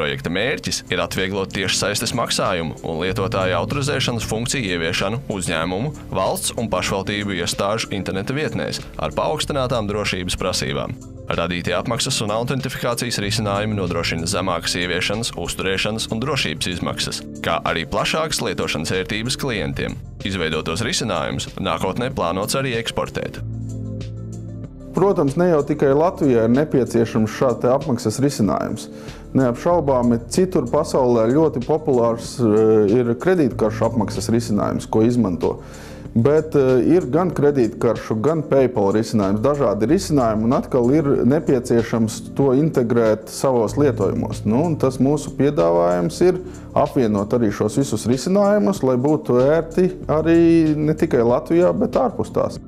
Projekta mērķis ir atvieglot tiešsaistes maksājumu un lietotāja autorizēšanas funkciju ieviešanu uzņēmumu, valsts un pašvaldību iestāžu interneta vietnēs ar paaugstinātām drošības prasībām. Radītie apmaksas un autentifikācijas risinājumi nodrošina zemākas ieviešanas, uzturēšanas un drošības izmaksas, kā arī plašākas lietošanas ērtības klientiem. Izveidotos risinājumus nākotnē plānots arī eksportēt. Protams, ne jau tikai Latvijā ir nepieciešams šāds apmaksas risinājums. Neapšaubāmi citur pasaulē ļoti populārs ir kredītkaršu apmaksas risinājums, ko izmanto. Bet ir gan kredītkaršu, gan PayPal risinājums, dažādi risinājumi, un atkal ir nepieciešams to integrēt savos lietojumos. Un tas mūsu piedāvājums ir apvienot arī šos visus risinājumus, lai būtu ērti arī ne tikai Latvijā, bet ārpus tās.